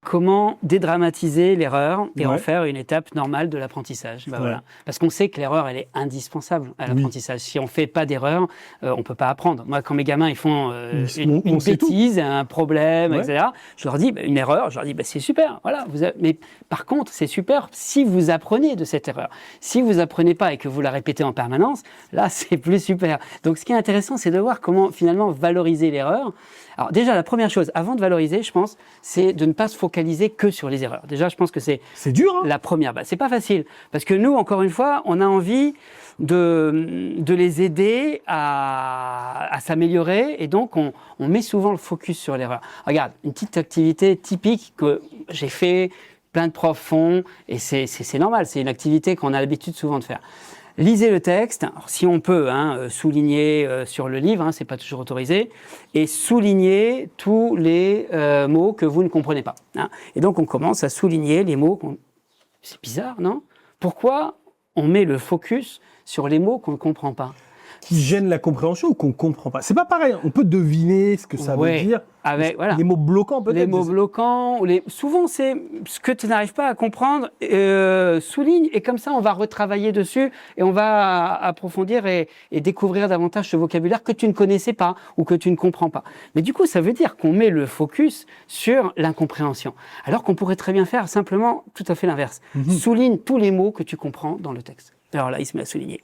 comment dédramatiser l'erreur et en faire une étape normale de l'apprentissage. Voilà. Parce qu'on sait que l'erreur, elle est indispensable à l'apprentissage. Si on ne fait pas d'erreur, on ne peut pas apprendre. Moi, quand mes gamins ils font une bêtise, un problème, etc., je leur dis, une erreur, je leur dis, c'est super. Voilà, mais par contre, c'est super si vous apprenez de cette erreur. Si vous apprenez pas et que vous la répétez en permanence, là, c'est plus super. Donc, ce qui est intéressant, c'est de voir comment, finalement, valoriser l'erreur. Alors déjà, la première chose, avant de valoriser, je pense, c'est de ne pas se focaliser que sur les erreurs. Déjà, je pense que c'est dur, hein, la première base. C'est pas facile, parce que nous, encore une fois, on a envie de les aider à s'améliorer, et donc on met souvent le focus sur l'erreur. Regarde, une petite activité typique que j'ai fait, plein de profs font, et c'est normal, c'est une activité qu'on a l'habitude souvent de faire. Lisez le texte, alors, si on peut, souligner sur le livre, c'est pas toujours autorisé, et souligner tous les mots que vous ne comprenez pas. Et donc on commence à souligner les mots. C'est bizarre, non ? Pourquoi on met le focus sur les mots qu'on ne comprend pas ? Qui gênent la compréhension ou qu'on ne comprend pas. C'est pas pareil, on peut deviner ce que ça veut dire. Avec, les mots bloquants peut-être. Les mots bloquants, souvent c'est ce que tu n'arrives pas à comprendre, souligne, et comme ça on va retravailler dessus et on va approfondir et découvrir davantage ce vocabulaire que tu ne connaissais pas ou que tu ne comprends pas. Mais du coup, ça veut dire qu'on met le focus sur l'incompréhension, alors qu'on pourrait très bien faire simplement tout à fait l'inverse. Souligne tous les mots que tu comprends dans le texte. Alors là, il se met à souligner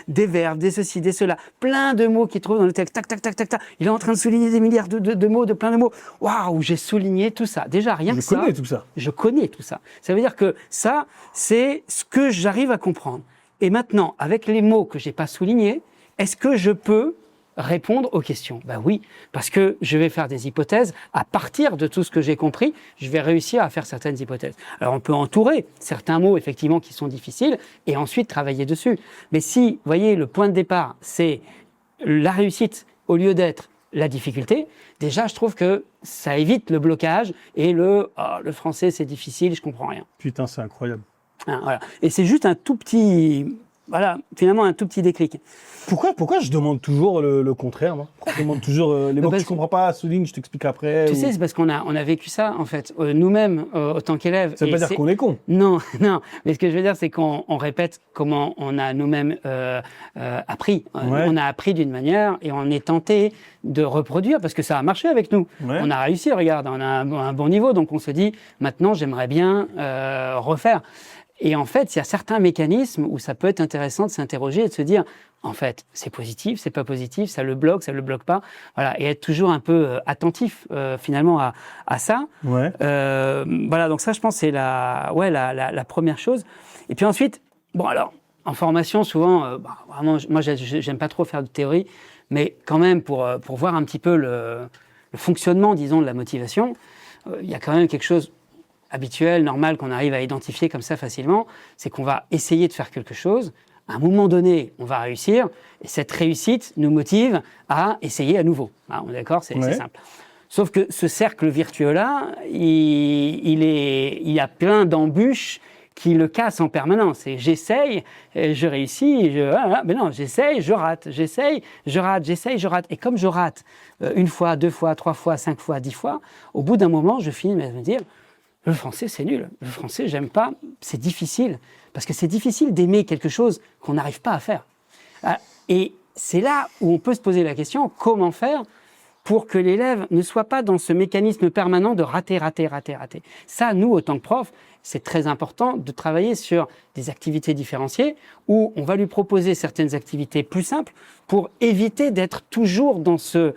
des verbes, des ceci, des cela, plein de mots qu'il trouve dans le texte, tac, tac, tac, tac, tac. Il est en train de souligner des milliards de mots, de plein de mots. Waouh, j'ai souligné tout ça. Déjà, rien que ça. Je connais tout ça. Ça veut dire que ça, c'est ce que j'arrive à comprendre. Et maintenant, avec les mots que j'ai pas soulignés, est-ce que je peux répondre aux questions? Oui, parce que je vais faire des hypothèses. À partir de tout ce que j'ai compris, je vais réussir à faire certaines hypothèses. Alors, on peut entourer certains mots, effectivement, qui sont difficiles, et ensuite travailler dessus. Mais si, vous voyez, le point de départ, c'est la réussite au lieu d'être la difficulté, déjà, je trouve que ça évite le blocage et le français, c'est difficile, je comprends rien. Putain, c'est incroyable. Voilà. Et c'est juste un tout petit... Voilà, finalement, un tout petit déclic. Pourquoi je demande toujours le contraire, moi ? Pourquoi je demande toujours les mots que je ne comprends pas, souligne, je t'explique après. Tu sais, c'est parce qu'on a vécu ça, en fait, nous-mêmes, autant qu'élèves. Ça veut pas dire qu'on est con. Non, mais ce que je veux dire, c'est qu'on répète comment on a nous-mêmes appris. On a appris d'une manière et on est tenté de reproduire parce que ça a marché avec nous. On a réussi, regarde, on a un bon niveau, donc on se dit, maintenant, j'aimerais bien refaire. Et en fait, il y a certains mécanismes où ça peut être intéressant de s'interroger et de se dire, en fait, c'est positif, c'est pas positif, ça le bloque pas. Voilà, et être toujours un peu attentif finalement à ça. Voilà, donc ça, je pense, c'est la première chose. Et puis ensuite, alors, en formation, souvent, vraiment, moi, j'aime pas trop faire de théorie, mais quand même, pour voir un petit peu le fonctionnement, disons, de la motivation, il y a quand même quelque chose habituel, normal, qu'on arrive à identifier comme ça facilement, c'est qu'on va essayer de faire quelque chose, à un moment donné, on va réussir, et cette réussite nous motive à essayer à nouveau. On est d'accord, c'est simple. Sauf que ce cercle vertueux-là, il y a plein d'embûches qui le cassent en permanence. Et j'essaye, je réussis, mais non, j'essaye, je rate, j'essaye, je rate, j'essaye, je rate. Et comme je rate une fois, 2 fois, 3 fois, 5 fois, 10 fois, au bout d'un moment, je finis par me dire, le français, c'est nul. Le français, j'aime pas. C'est difficile. Parce que c'est difficile d'aimer quelque chose qu'on n'arrive pas à faire. Et c'est là où on peut se poser la question, comment faire pour que l'élève ne soit pas dans ce mécanisme permanent de rater. Ça, nous, autant que profs, c'est très important de travailler sur des activités différenciées où on va lui proposer certaines activités plus simples pour éviter d'être toujours dans ce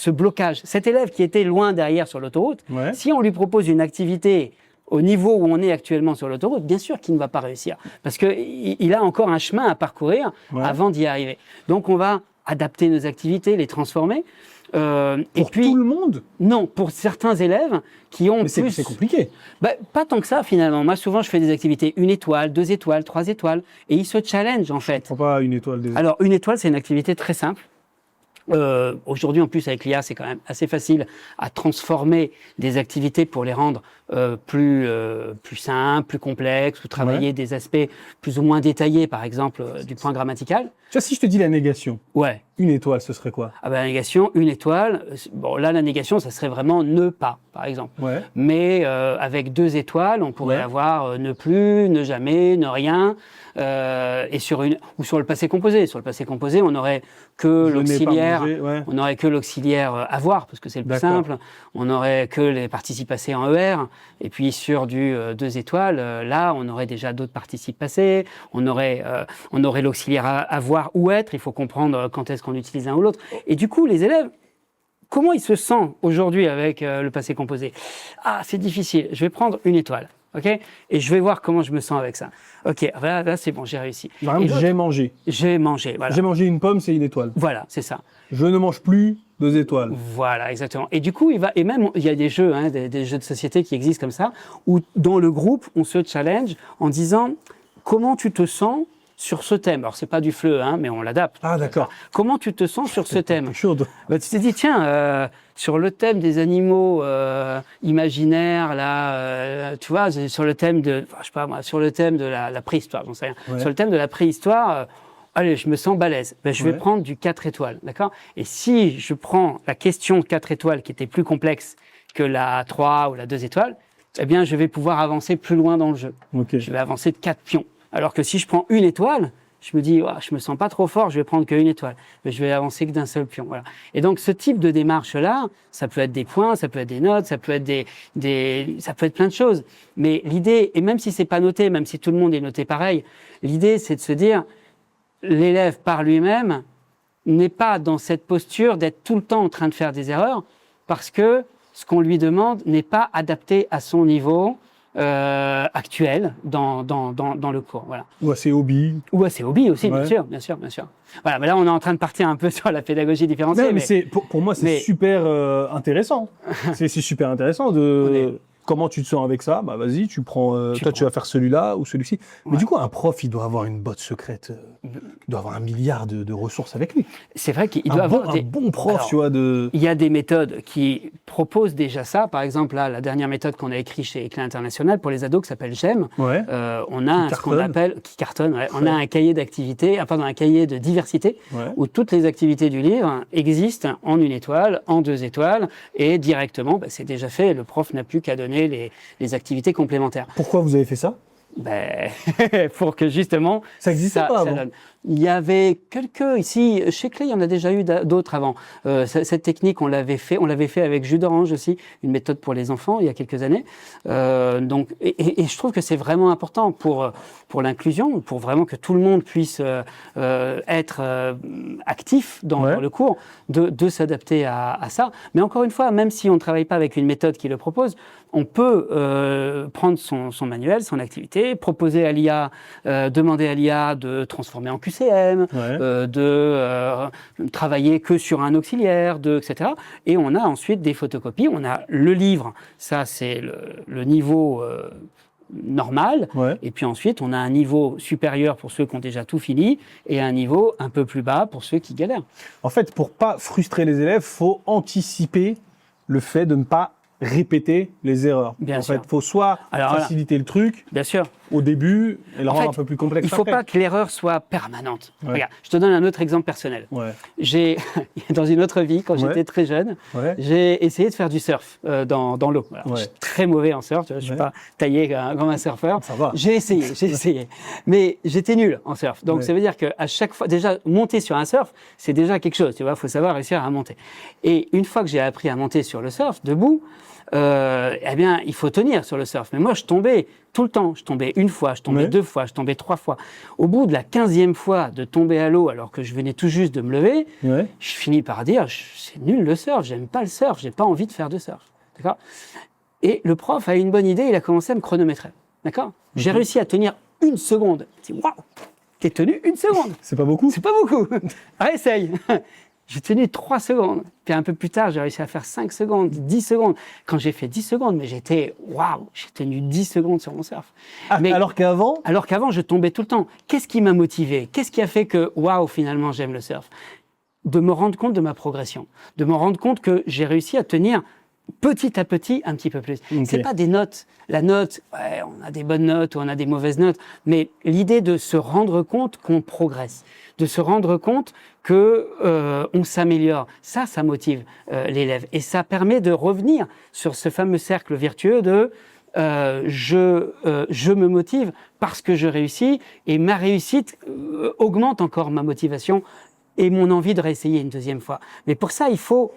blocage. Cet élève qui était loin derrière sur l'autoroute, si on lui propose une activité au niveau où on est actuellement sur l'autoroute, bien sûr qu'il ne va pas réussir. Parce qu'il a encore un chemin à parcourir avant d'y arriver. Donc on va adapter nos activités, les transformer. Pour tout le monde ? Non, pour certains élèves qui ont plus... C'est compliqué. Pas tant que ça, finalement. Moi, souvent, je fais des activités 1 étoile, 2 étoiles, 3 étoiles. Et ils se challengent, en fait. Je ne comprends pas 1 étoile. Alors, 1 étoile, c'est une activité très simple. Aujourd'hui, en plus, avec l'IA, c'est quand même assez facile à transformer des activités pour les rendre plus simples, plus complexes, ou travailler des aspects plus ou moins détaillés, par exemple, du point grammatical. Tu vois, si je te dis la négation. une étoile, ce serait quoi? Ah ben, la négation, une étoile. Bon, là, la négation, ça serait vraiment ne pas, par exemple. Ouais. Mais avec 2 étoiles, on pourrait avoir ne plus, ne jamais, ne rien. Et sur le passé composé. Sur le passé composé, on n'aurait que l'auxiliaire. On n'aurait que l'auxiliaire avoir, parce que c'est le plus simple. On n'aurait que les participes passés en ER. Et puis sur du 2 étoiles, là, on aurait déjà d'autres participes passés. On aurait l'auxiliaire avoir ou être. Il faut comprendre quand est-ce qu'on utilise l'un ou l'autre. Et du coup, les élèves, comment ils se sentent aujourd'hui avec le passé composé? Ah, c'est difficile. Je vais prendre une étoile. OK? Et je vais voir comment je me sens avec ça. OK, là c'est bon, j'ai réussi. J'ai mangé. J'ai mangé, voilà. J'ai mangé une pomme, c'est une étoile. Voilà, c'est ça. Je ne mange plus, 2 étoiles. Voilà, exactement. Et du coup, il y a des jeux, des jeux de société qui existent comme ça, où dans le groupe, on se challenge en disant comment tu te sens sur ce thème. Alors, c'est pas du FLE, mais on l'adapte. Ah, d'accord. Comment tu te sens sur ce thème? Chaude. Tu t'es dit, tiens, sur le thème des animaux imaginaires, là, tu vois, sur le thème de, je sais pas moi, sur le thème de la préhistoire, j'en sais rien. Ouais. Sur le thème de la préhistoire, allez, je me sens balèze. Je vais prendre du 4 étoiles, d'accord? Et si je prends la question 4 étoiles qui était plus complexe que la 3 ou la 2 étoiles, eh bien, je vais pouvoir avancer plus loin dans le jeu. Okay. Je vais avancer de 4 pions. Alors que si je prends une étoile, je me dis, je me sens pas trop fort, je vais prendre qu'une étoile. Mais je vais avancer que d'un seul pion. Voilà. Et donc, ce type de démarche-là, ça peut être des points, ça peut être des notes, ça peut être ça peut être plein de choses. Mais l'idée, et même si c'est pas noté, même si tout le monde est noté pareil, l'idée, c'est de se dire, l'élève par lui-même n'est pas dans cette posture d'être tout le temps en train de faire des erreurs, parce que ce qu'on lui demande n'est pas adapté à son niveau actuel dans le cours, voilà. Ou à ses hobbies. Ou à ses hobbies aussi, bien sûr. Voilà, mais là on est en train de partir un peu sur la pédagogie différenciée. Mais pour moi c'est super intéressant. c'est super intéressant de comment tu te sens avec ça. Bah vas-y, tu prends. Tu vas faire celui-là ou celui-ci. Mais du coup, un prof, il doit avoir une botte secrète. Il doit avoir 1 milliard de ressources avec lui. C'est vrai qu'il doit avoir un bon prof, alors, tu vois. Il y a des méthodes qui proposent déjà ça. Par exemple, là, la dernière méthode qu'on a écrite chez Éclat International pour les ados qui s'appelle GEM. Ouais. On a ce qu'on appelle qui cartonne. Ouais. On a un cahier d'activité, un cahier de diversité où toutes les activités du livre existent en 1 étoile, en 2 étoiles et directement, c'est déjà fait. Le prof n'a plus qu'à donner les activités complémentaires. Pourquoi vous avez fait ça? Pour que justement ça n'existait pas avant. Il y avait quelques ici chez Clé, il y en a déjà eu d'autres avant. Cette technique, on l'avait fait avec jus d'orange aussi, une méthode pour les enfants il y a quelques années. Donc, et je trouve que c'est vraiment important pour l'inclusion, pour vraiment que tout le monde puisse être actif dans le cours, de s'adapter à ça. Mais encore une fois, même si on ne travaille pas avec une méthode qui le propose, on peut prendre son manuel, son activité, proposer à l'IA, demander à l'IA de transformer en QCM, de travailler que sur un auxiliaire, etc. Et on a ensuite des photocopies. On a le livre, ça c'est le niveau normal. Et puis ensuite, on a un niveau supérieur pour ceux qui ont déjà tout fini et un niveau un peu plus bas pour ceux qui galèrent. En fait, pour pas frustrer les élèves, faut anticiper le fait de ne pas répéter les erreurs. Bien sûr. En fait, il faut soit faciliter le truc au début et le rendre un peu plus complexe. Il ne faut pas que l'erreur soit permanente. Regarde, je te donne un autre exemple personnel. Dans une autre vie, quand j'étais très jeune, j'ai essayé de faire du surf dans l'eau. Je suis très mauvais en surf, je ne suis pas taillé comme un surfeur. Ça va. J'ai essayé. Mais j'étais nul en surf. Donc ça veut dire qu'à chaque fois, déjà, monter sur un surf, c'est déjà quelque chose. Il faut savoir réussir à monter. Et une fois que j'ai appris à monter sur le surf, debout, eh bien, il faut tenir sur le surf. Mais moi, je tombais tout le temps. Je tombais 1 fois, je tombais 2 fois, je tombais 3 fois. Au bout de la 15e fois de tomber à l'eau, alors que je venais tout juste de me lever, je finis par dire, c'est nul le surf, j'aime pas le surf, j'ai pas envie de faire de surf. D'accord ? Et le prof a eu une bonne idée, il a commencé à me chronométrer. D'accord ? J'ai réussi à tenir 1 seconde. Je dis, waouh, t'es tenu 1 seconde. C'est pas beaucoup ? C'est pas beaucoup. Essaye. J'ai tenu 3 secondes. Puis un peu plus tard, j'ai réussi à faire 5 secondes, 10 secondes. Quand j'ai fait 10 secondes, mais j'étais, waouh, j'ai tenu 10 secondes sur mon surf. Mais alors qu'avant, je tombais tout le temps. Qu'est-ce qui m'a motivé ? Qu'est-ce qui a fait que, waouh, finalement, j'aime le surf ? De me rendre compte de ma progression. De me rendre compte que j'ai réussi à tenir petit à petit, un petit peu plus. Okay. C'est pas des notes. La note, ouais, on a des bonnes notes ou on a des mauvaises notes, mais l'idée de se rendre compte qu'on progresse, de se rendre compte que on s'améliore, ça motive l'élève et ça permet de revenir sur ce fameux cercle vertueux de je me motive parce que je réussis et ma réussite augmente encore ma motivation et mon envie de réessayer une deuxième fois. Mais pour ça, il faut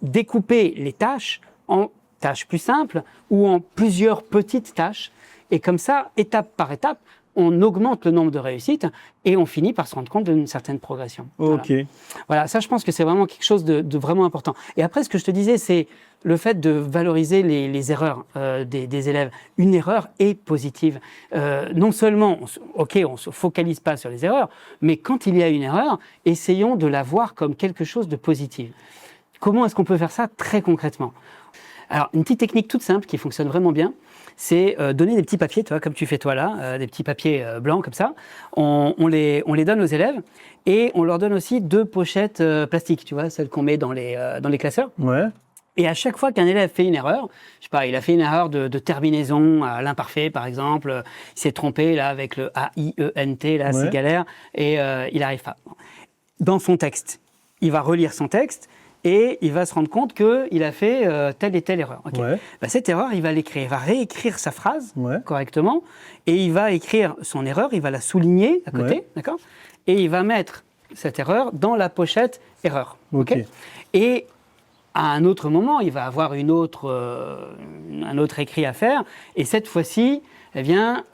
découper les tâches en tâches plus simples ou en plusieurs petites tâches. Et comme ça, étape par étape, on augmente le nombre de réussites et on finit par se rendre compte d'une certaine progression. Ok. Voilà, ça je pense que c'est vraiment quelque chose de vraiment important. Et après, ce que je te disais, c'est le fait de valoriser les erreurs des élèves. Une erreur est positive. Non seulement, on se focalise pas sur les erreurs, mais quand il y a une erreur, essayons de la voir comme quelque chose de positif. Comment est-ce qu'on peut faire ça très concrètement ? Alors, une petite technique toute simple qui fonctionne vraiment bien, c'est donner des petits papiers, tu vois, comme tu fais toi là, des petits papiers blancs comme ça. On les donne aux élèves et on leur donne aussi 2 pochettes plastiques, tu vois, celles qu'on met dans les classeurs. Ouais. Et à chaque fois qu'un élève fait une erreur, je sais pas, il a fait une erreur de terminaison à l'imparfait par exemple, il s'est trompé là avec le A-I-E-N-T, là c'est galère, et il n'arrive pas. Dans son texte, il va relire son texte, et il va se rendre compte qu'il a fait telle et telle erreur. Okay. Ouais. Bah, cette erreur, il va l'écrire. Il va réécrire sa phrase correctement et il va écrire son erreur, il va la souligner à côté, d'accord ? Et il va mettre cette erreur dans la pochette erreur. Okay. Et à un autre moment, il va avoir un autre écrit à faire et cette fois-ci, eh bien,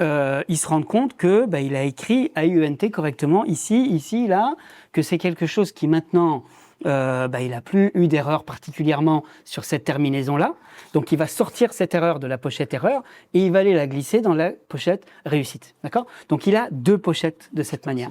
il se rend compte que il a écrit A-U-N-T correctement ici, là, que c'est quelque chose qui maintenant... il n'a plus eu d'erreur particulièrement sur cette terminaison-là. Donc, il va sortir cette erreur de la pochette erreur et il va aller la glisser dans la pochette réussite. D'accord ? Donc, il a 2 pochettes de cette manière.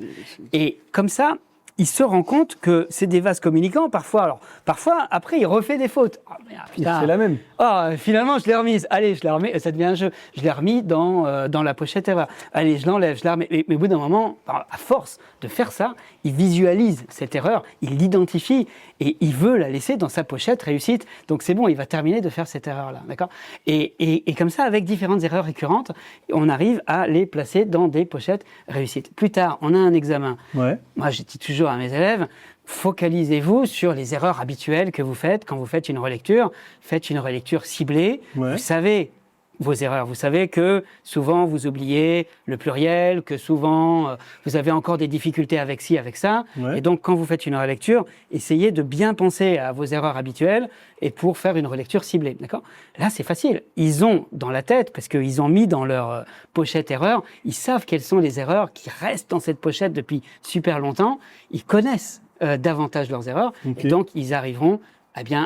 Et comme ça, il se rend compte que c'est des vases communicants parfois. Alors, parfois, après, il refait des fautes. Oh, merde, putain. Il fait la même. Oh, finalement, je l'ai remise. Allez, je l'ai remis. Ça devient un jeu. Je l'ai remis dans la pochette erreur. Allez, je l'enlève, je la remets. Mais au bout d'un moment, à force de faire ça, il visualise cette erreur, il l'identifie et il veut la laisser dans sa pochette réussite. Donc, c'est bon, il va terminer de faire cette erreur-là. D'accord ? Et comme ça, avec différentes erreurs récurrentes, on arrive à les placer dans des pochettes réussite. Plus tard, on a un examen. Ouais. Moi, je dis toujours à mes élèves, focalisez-vous sur les erreurs habituelles que vous faites quand vous faites une relecture. Faites une relecture ciblée. Ouais. Vous savez vos erreurs. Vous savez que souvent vous oubliez le pluriel, que souvent vous avez encore des difficultés avec ci, avec ça. Ouais. Et donc, quand vous faites une relecture, essayez de bien penser à vos erreurs habituelles et pour faire une relecture ciblée. D'accord ? Là, c'est facile. Ils ont dans la tête, parce qu'ils ont mis dans leur pochette erreur, ils savent quelles sont les erreurs qui restent dans cette pochette depuis super longtemps. Ils connaissent davantage leurs erreurs. Okay. Et donc, ils arriveront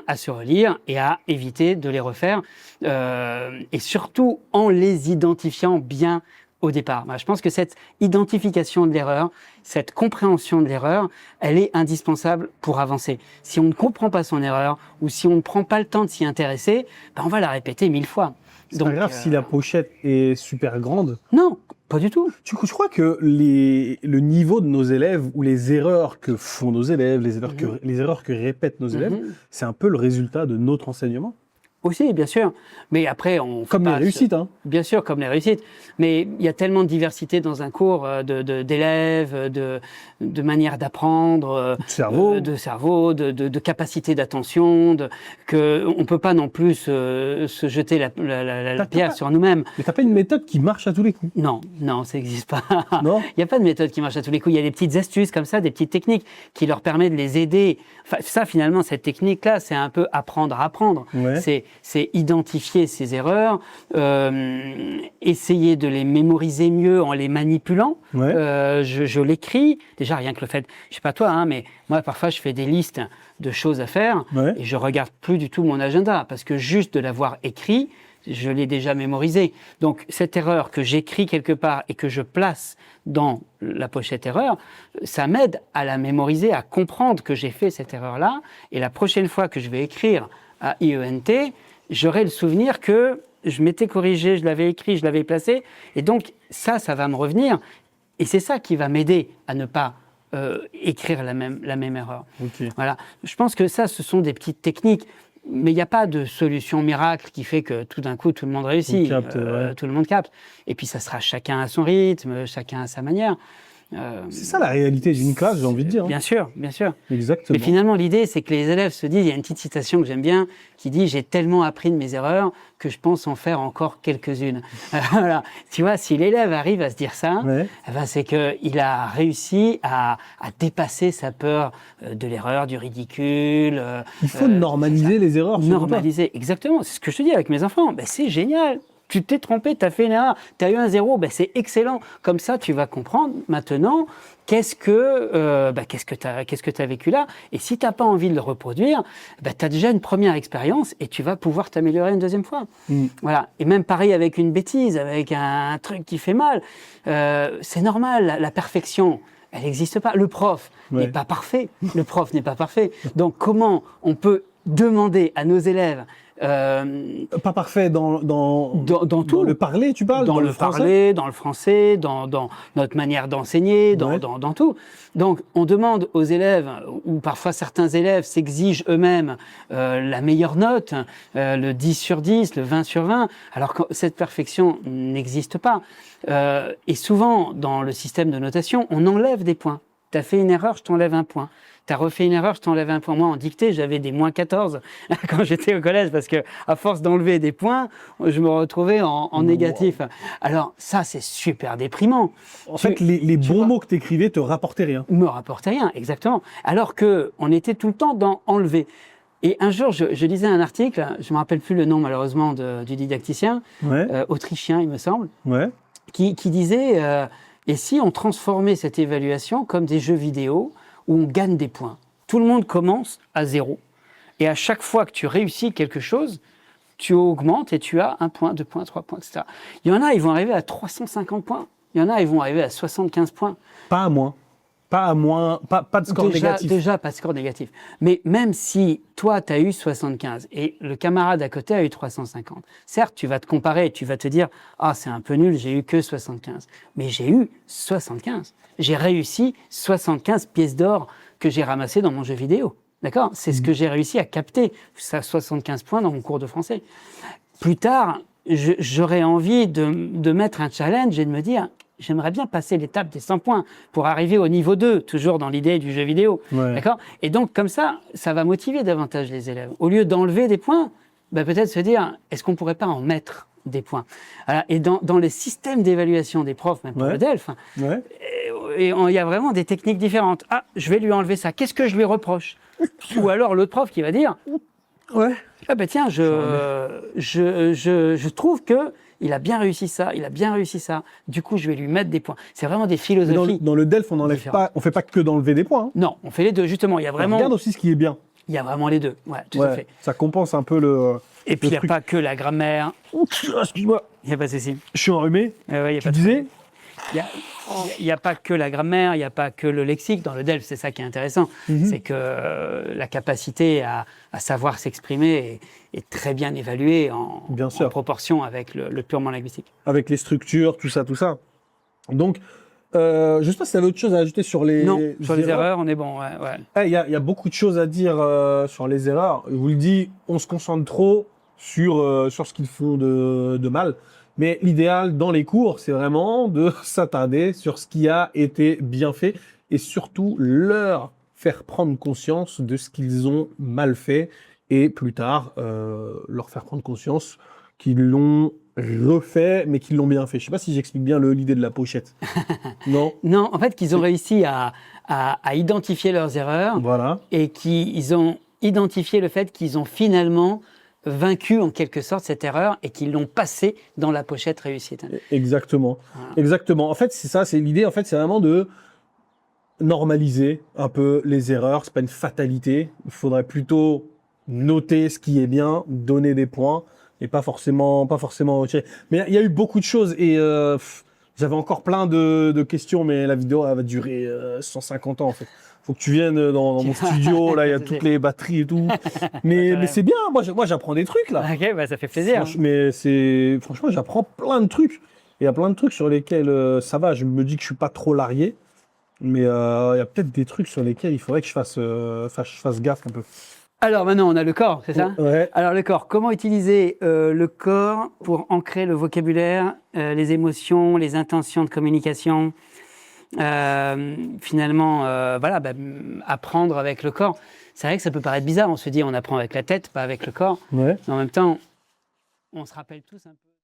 à se relire et à éviter de les refaire, et surtout en les identifiant bien au départ. Je pense que cette identification de l'erreur, cette compréhension de l'erreur, elle est indispensable pour avancer. Si on ne comprend pas son erreur ou si on ne prend pas le temps de s'y intéresser, on va la répéter 1000 fois. C'est pas grave si la pochette est super grande. Non, pas du tout. Je crois que le niveau de nos élèves ou les erreurs que font nos élèves, les erreurs que répètent nos élèves, c'est un peu le résultat de notre enseignement. Aussi, bien sûr. Mais après, comme les réussites, hein. Bien sûr, comme les réussites. Mais il y a tellement de diversité dans un cours d'élèves, de manière d'apprendre, de cerveau, de capacité d'attention, que on peut pas non plus se jeter la pierre sur nous-mêmes. Mais t'as pas une méthode qui marche à tous les coups? Non, ça n'existe pas. Non. Il n'y a pas de méthode qui marche à tous les coups. Il y a des petites astuces comme ça, des petites techniques qui leur permettent de les aider. Enfin, ça, finalement, cette technique-là, c'est un peu apprendre à apprendre. Ouais. C'est identifier ces erreurs, essayer de les mémoriser mieux en les manipulant. Ouais. Je l'écris. Déjà, rien que le fait, je sais pas toi, mais moi, parfois, je fais des listes de choses à faire et je regarde plus du tout mon agenda parce que juste de l'avoir écrit, je l'ai déjà mémorisé. Donc, cette erreur que j'écris quelque part et que je place dans la pochette erreur, ça m'aide à la mémoriser, à comprendre que j'ai fait cette erreur-là. Et la prochaine fois que je vais écrire à IENT, j'aurai le souvenir que je m'étais corrigé, je l'avais écrit, je l'avais placé. Et donc, ça va me revenir. Et c'est ça qui va m'aider à ne pas écrire la même erreur. Okay. Voilà. Je pense que ça, ce sont des petites techniques. Mais il n'y a pas de solution miracle qui fait que tout d'un coup, tout le monde réussit. Tout le monde capte. Et puis, ça sera chacun à son rythme, chacun à sa manière. C'est ça la réalité d'une classe, j'ai envie de dire. Bien sûr, bien sûr. Exactement. Mais finalement, l'idée, c'est que les élèves se disent, il y a une petite citation que j'aime bien, qui dit « J'ai tellement appris de mes erreurs que je pense en faire encore quelques-unes. » Voilà. Tu vois, si l'élève arrive à se dire ça, c'est qu'il a réussi à dépasser sa peur de l'erreur, du ridicule. Il faut normaliser les erreurs. Normaliser, exactement. C'est ce que je te dis avec mes enfants. C'est génial. Tu t'es trompé, tu as fait une erreur, tu as eu un 0, c'est excellent. Comme ça, tu vas comprendre maintenant qu'est-ce que tu as vécu là. Et si tu n'as pas envie de le reproduire, tu as déjà une première expérience et tu vas pouvoir t'améliorer une deuxième fois. Voilà. Et même pareil avec une bêtise, avec un truc qui fait mal. C'est normal, la perfection, elle n'existe pas. Le prof n'est pas parfait. Le prof n'est pas parfait. Donc comment on peut demander à nos élèves pas parfait dans tout. Dans le parler, tu parles, dans le parler, dans le français, dans notre manière d'enseigner, dans tout. Donc, on demande aux élèves, ou parfois certains élèves s'exigent eux-mêmes la meilleure note, le 10 sur 10, le 20 sur 20, alors que cette perfection n'existe pas. Et souvent, dans le système de notation, on enlève des points. Tu as fait une erreur, je t'enlève un point. Tu as refait une erreur, je t'enlève un point. Moi, en dictée, j'avais des moins 14 quand j'étais au collège, parce que à force d'enlever des points, je me retrouvais en négatif. Alors ça, c'est super déprimant. En fait, les bons mots que tu écrivais te rapportaient rien. Me rapportaient rien, exactement. Alors qu'on était tout le temps dans enlever. Et un jour, je lisais un article, je ne me rappelle plus le nom malheureusement du didacticien, autrichien, il me semble, qui disait et si on transformait cette évaluation comme des jeux vidéo où on gagne des points. Tout le monde commence à 0. Et à chaque fois que tu réussis quelque chose, tu augmentes et tu as 1 point, 2 points, 3 points, etc. Il y en a, ils vont arriver à 350 points. Il y en a, ils vont arriver à 75 points. Pas à moins. Pas de score négatif. Déjà, pas de score négatif. Mais même si toi, tu as eu 75 et le camarade à côté a eu 350, certes, tu vas te comparer et tu vas te dire « Ah, c'est un peu nul, j'ai eu que 75. » Mais j'ai eu 75. J'ai réussi 75 pièces d'or que j'ai ramassées dans mon jeu vidéo. D'accord ? C'est ce que j'ai réussi à capter, ça 75 points dans mon cours de français. Plus tard, j'aurais envie de mettre un challenge et de me dire – j'aimerais bien passer l'étape des 100 points pour arriver au niveau 2, toujours dans l'idée du jeu vidéo. D'accord ? Et donc, comme ça va motiver davantage les élèves. Au lieu d'enlever des points, peut-être se dire, est-ce qu'on ne pourrait pas en mettre des points ? Voilà. Et dans les systèmes d'évaluation des profs, même pour le DELF, il y a vraiment des techniques différentes. Ah, je vais lui enlever ça. Qu'est-ce que je lui reproche ? Ou alors l'autre prof qui va dire, ah tiens, je trouve que il a bien réussi ça, il a bien réussi ça. Du coup, je vais lui mettre des points. C'est vraiment des philosophies. Dans le DELF, on n'enlève pas, on fait pas que d'enlever des poinns. Hein. Non, on fait les deux, justement. Il y a vraiment. On regarde aussi ce qui est bien. Il y a vraiment les deux. Ouais, tout à fait. Ça compense un peu le. Et puis, il n'y a pas que la grammaire. Excuse-moi. Il n'y a pas de souci. Je suis enrhumé. Tu disais il n'y a pas que la grammaire, il n'y a pas que le lexique. Dans le DELF, c'est ça qui est intéressant. C'est que la capacité à savoir s'exprimer est très bien évaluée en proportion avec le purement linguistique. Avec les structures, tout ça. Donc, je ne sais pas si tu avais autre chose à ajouter sur les Non, sur les erreurs, on est bon. Il y a beaucoup de choses à dire sur les erreurs. Je vous le dis, on se concentre trop sur ce qu'ils font de mal. Mais l'idéal dans les cours, c'est vraiment de s'attarder sur ce qui a été bien fait et surtout leur faire prendre conscience de ce qu'ils ont mal fait et plus tard, leur faire prendre conscience qu'ils l'ont refait mais qu'ils l'ont bien fait. Je ne sais pas si j'explique bien l'idée de la pochette. Non ? Non, en fait, qu'ils ont réussi à identifier leurs erreurs et qu'ils ont identifié le fait qu'ils ont finalement vaincu en quelque sorte cette erreur et qu'ils l'ont passée dans la pochette réussite. Exactement. Exactement. En fait, c'est ça, c'est l'idée. En fait, c'est vraiment de normaliser un peu les erreurs. C'est pas une fatalité. Il faudrait plutôt noter ce qui est bien, donner des points et pas forcément retirer. Mais il y a eu beaucoup de choses et j'avais encore plein de questions, mais la vidéo elle va durer 150 ans en fait. Faut que tu viennes dans mon studio, là il y a toutes les batteries et tout. Mais c'est bien, moi j'apprends des trucs là. Ok, ça fait plaisir. Franchement, j'apprends plein de trucs. Il y a plein de trucs sur lesquels ça va, je me dis que je suis pas trop largué. Mais il y a peut-être des trucs sur lesquels il faudrait que je fasse gaffe un peu. Alors maintenant, on a le corps, c'est ça? Ouais. Alors le corps, comment utiliser le corps pour ancrer le vocabulaire, les émotions, les intentions de communication, finalement, apprendre avec le corps. C'est vrai que ça peut paraître bizarre, on se dit on apprend avec la tête, pas avec le corps. Ouais. Mais en même temps, on se rappelle tous un peu.